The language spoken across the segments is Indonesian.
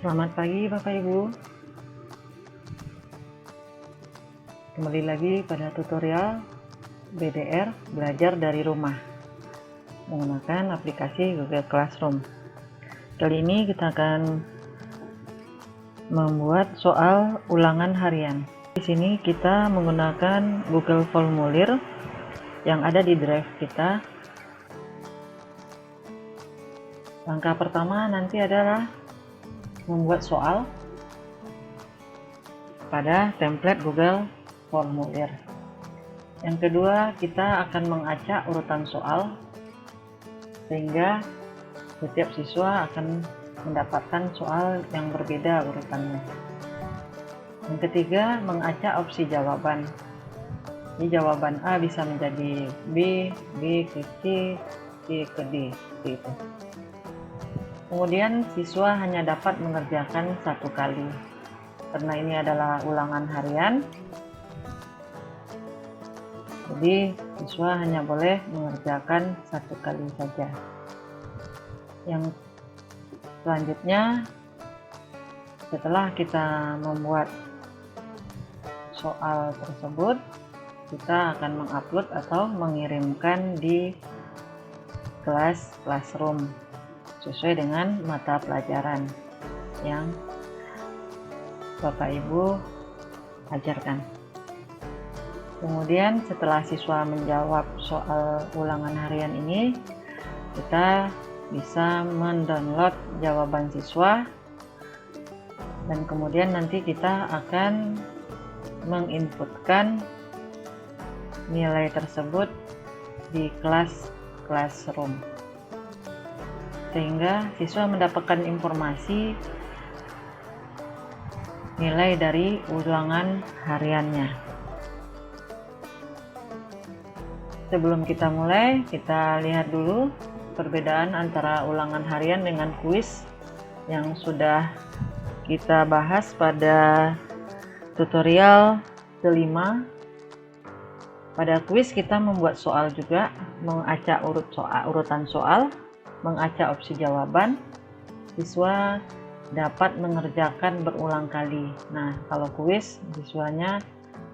Selamat pagi Bapak Ibu. Kembali lagi pada tutorial BDR belajar dari rumah menggunakan aplikasi Google Classroom. Kali ini kita akan membuat soal ulangan harian. Di sini kita menggunakan Google Formulir yang ada di drive kita. Langkah pertama nanti adalah membuat soal pada template Google Formulir. Yang kedua, kita akan mengacak urutan soal sehingga setiap siswa akan mendapatkan soal yang berbeda urutannya. Yang ketiga, mengacak opsi jawaban. Jadi jawaban A bisa menjadi B, B ke C, C ke D, seperti itu. Kemudian siswa hanya dapat mengerjakan satu kali. Karena ini adalah ulangan harian, jadi siswa hanya boleh mengerjakan satu kali saja. Yang selanjutnya, setelah kita membuat soal tersebut, kita akan mengupload atau mengirimkan di kelas Classroom sesuai dengan mata pelajaran yang Bapak Ibu ajarkan. Kemudian setelah siswa menjawab soal ulangan harian ini, kita bisa mendownload jawaban siswa dan kemudian nanti kita akan menginputkan nilai tersebut di kelas Classroom sehingga siswa mendapatkan informasi nilai dari ulangan hariannya. Sebelum kita mulai, kita lihat dulu perbedaan antara ulangan harian dengan kuis yang sudah kita bahas pada tutorial kelima. Pada kuis kita membuat soal juga, mengacak urutan soal, mengacak opsi jawaban. Siswa dapat mengerjakan berulang kali. Nah, kalau kuis siswanya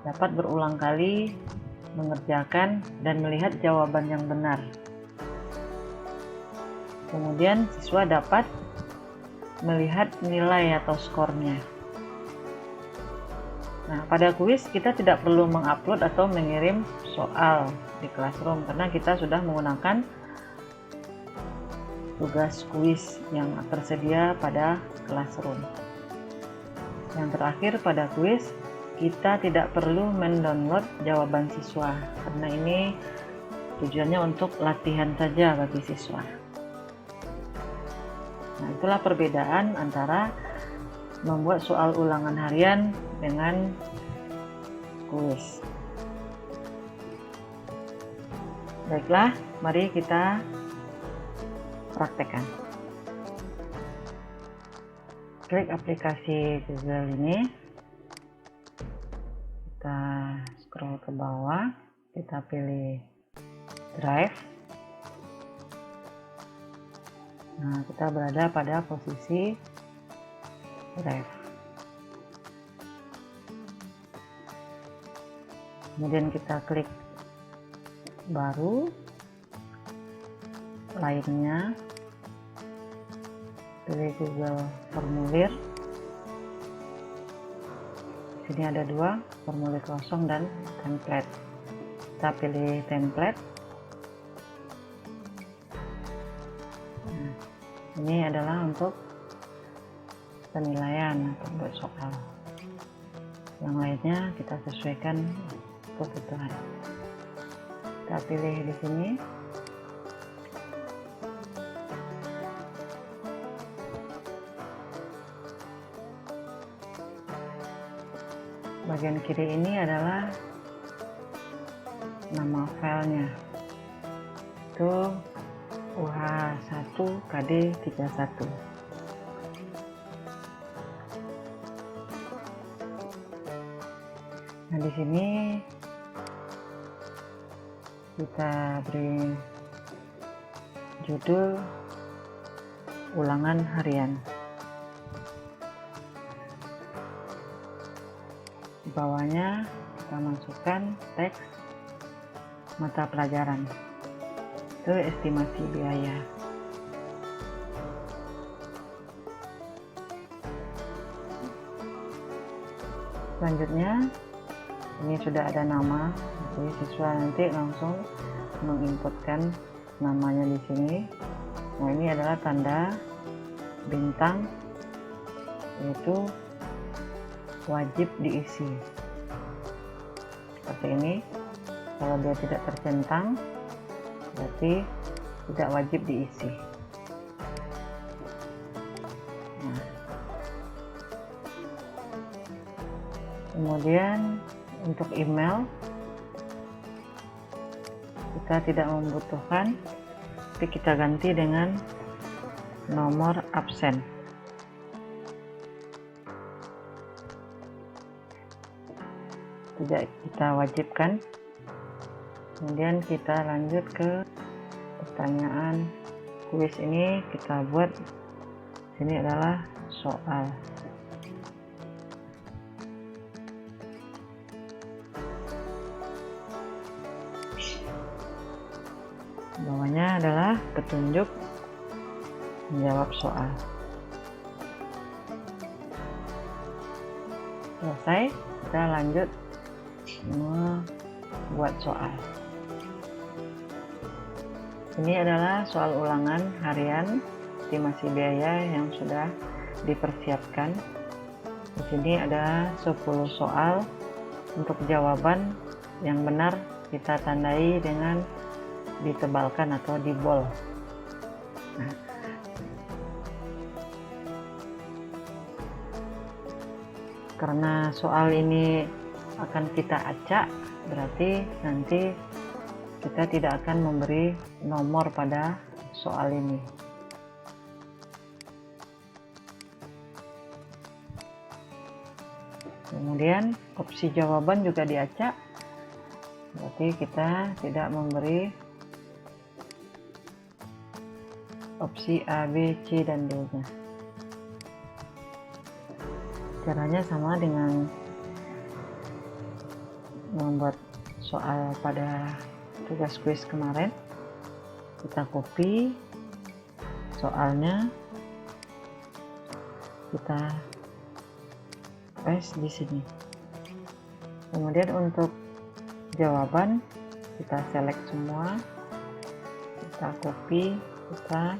dapat berulang kali mengerjakan dan melihat jawaban yang benar. Kemudian siswa dapat melihat nilai atau skornya. Nah, pada kuis kita tidak perlu mengupload atau mengirim soal di Classroom karena kita sudah menggunakan tugas kuis yang tersedia pada Classroom. Yang terakhir, pada kuis kita tidak perlu mendownload jawaban siswa karena ini tujuannya untuk latihan saja bagi siswa. Nah, itulah perbedaan antara membuat soal ulangan harian dengan kuis. Baiklah, mari kita praktekkan. Klik aplikasi Google ini, kita scroll ke bawah, kita pilih Drive. Nah, kita berada pada posisi Drive. Kemudian kita klik baru, lainnya, pilih Google Formulir. Sini ada dua, formulir kosong dan template. Kita pilih template. Nah, ini adalah untuk penilaian atau buat soal. Yang lainnya kita sesuaikan kebutuhan. Kita pilih di sini. Bagian kiri ini adalah nama filenya, itu UH1KD31. Nah, di sini kita beri judul ulangan harian. bawahnya kita masukkan teks mata pelajaran, itu estimasi biaya. Selanjutnya ini sudah ada nama, jadi siswa nanti langsung menginputkan namanya di sini. Nah, ini adalah tanda bintang, yaitu wajib diisi. Seperti ini. Kalau dia tidak tercentang, berarti tidak wajib diisi. Nah, kemudian untuk email kita tidak membutuhkan, tapi kita ganti dengan nomor absen. Tidak kita wajibkan. Kemudian kita lanjut ke pertanyaan kuis. Ini kita buat, ini adalah soal. Bawahnya adalah petunjuk menjawab soal. Selesai, kita lanjut membuat soal. Ini adalah soal ulangan harian estimasi biaya yang sudah dipersiapkan. Di sini ada 10 soal. Untuk jawaban yang benar kita tandai dengan ditebalkan atau di bold. Nah, karena soal ini akan kita acak, berarti nanti kita tidak akan memberi nomor pada soal ini. Kemudian opsi jawaban juga diacak, berarti kita tidak memberi opsi A, B, C, dan D-nya. Caranya sama dengan membuat soal pada tugas kuis kemarin. Kita copy soalnya, kita paste di sini. Kemudian untuk jawaban kita select semua, kita copy, kita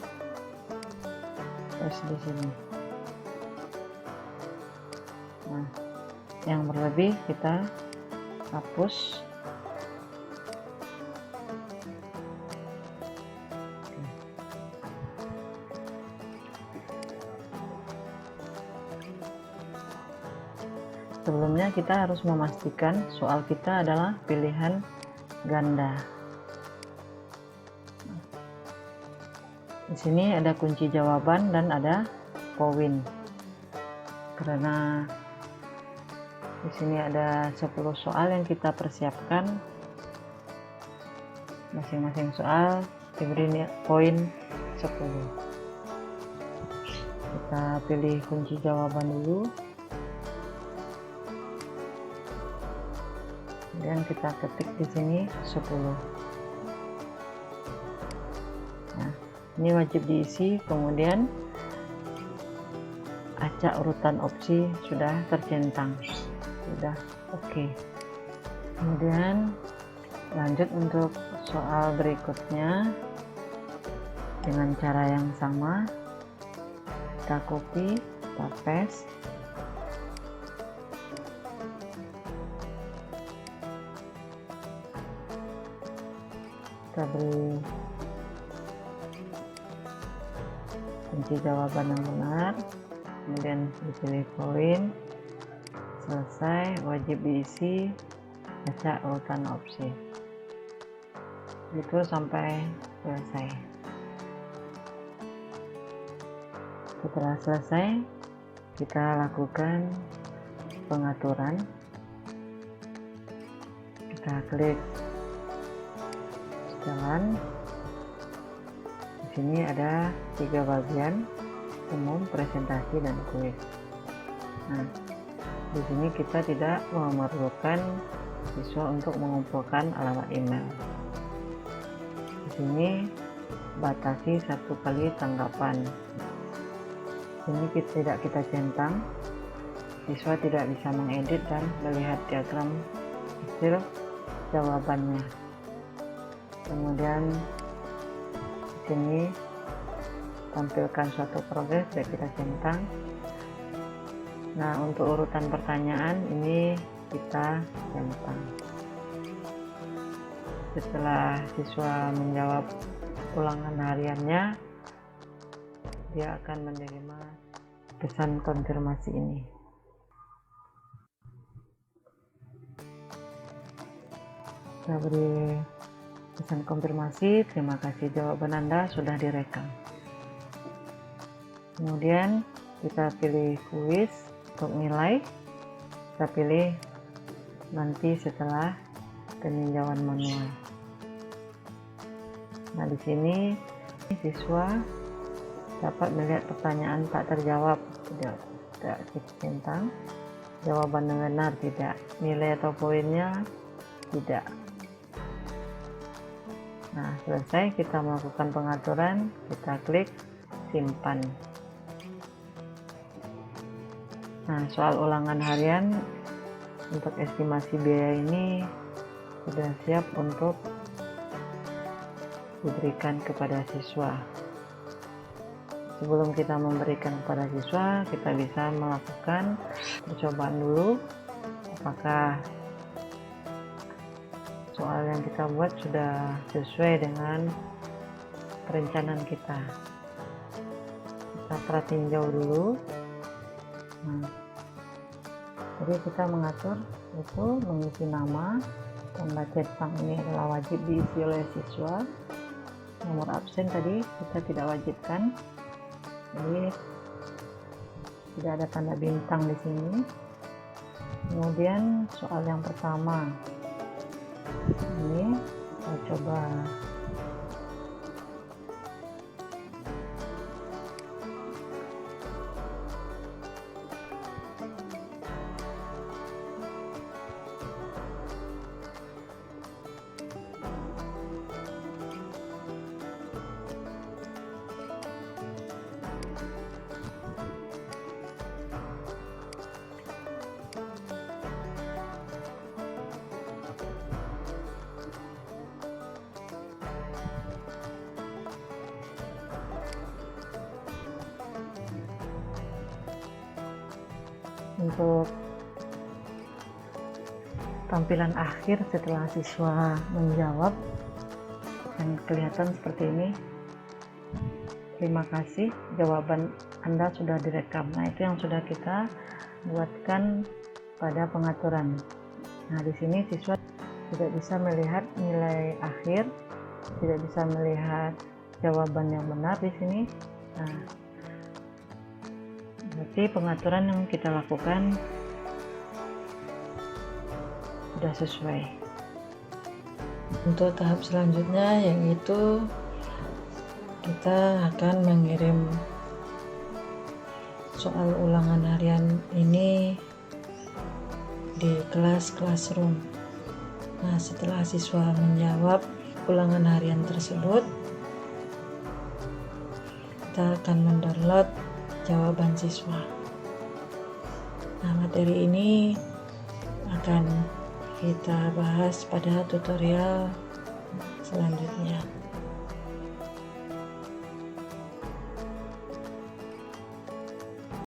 paste di sini. Nah, yang berlebih kita hapus. Sebelumnya kita harus memastikan soal kita adalah pilihan ganda. Di sini ada kunci jawaban dan ada poin. Karena di sini ada 10 soal yang kita persiapkan, masing-masing soal diberi poin 10. Kita pilih kunci jawaban dulu. Kemudian kita ketik di sini 10. Nah, ini wajib diisi. Kemudian acak urutan opsi sudah tercentang, sudah oke. Kemudian lanjut untuk soal berikutnya dengan cara yang sama. Kita copy, kita paste. Kita beri kunci jawaban yang benar, kemudian dipilih poin, selesai, wajib diisi, acak urutan opsi. Itu sampai selesai. Setelah selesai, kita lakukan pengaturan. Kita klik jalan. Di sini ada 3 bagian: umum, presentasi, dan kuis. Nah, Di sini kita tidak memerlukan siswa untuk mengumpulkan alamat email. Di sini batasi 1 kali tanggapan. Ini tidak kita centang. Siswa tidak bisa mengedit dan melihat diagram hasil jawabannya. Kemudian di sini tampilkan suatu progres, tidak kita centang. Nah, untuk urutan pertanyaan ini kita centang. Setelah siswa menjawab ulangan hariannya, dia akan menerima pesan konfirmasi ini. Kita beri pesan konfirmasi, terima kasih jawaban Anda sudah direkam. Kemudian kita pilih kuis untuk nilai, kita pilih nanti setelah peninjauan manual. Nah, di sini siswa dapat melihat pertanyaan tak terjawab, tidak kita centang, jawaban yang benar tidak, nilai atau poinnya tidak. Nah, selesai kita melakukan pengaturan, kita klik simpan. Nah, soal ulangan harian untuk estimasi biaya ini sudah siap untuk diberikan kepada siswa. Sebelum kita memberikan kepada siswa, kita bisa melakukan percobaan dulu apakah soal yang kita buat sudah sesuai dengan perencanaan kita. Kita pratinjau dulu. Nah, jadi kita mengatur itu mengisi nama, tanda centang ini adalah wajib diisi oleh siswa. Nomor absen tadi kita tidak wajibkan, jadi tidak ada tanda bintang di sini. Kemudian soal yang pertama ini kita coba untuk tampilan akhir setelah siswa menjawab dan kelihatan seperti ini. Terima kasih, jawaban Anda sudah direkam. Nah, itu yang sudah kita buatkan pada pengaturan. Nah, di sini siswa tidak bisa melihat nilai akhir, tidak bisa melihat jawaban yang benar di sini. Nah, berarti pengaturan yang kita lakukan sudah sesuai. Untuk tahap selanjutnya yaitu kita akan mengirim soal ulangan harian ini di kelas classroom. Nah, setelah siswa menjawab ulangan harian tersebut, kita akan mendownload jawaban siswa. Nah, materi ini akan kita bahas pada tutorial selanjutnya.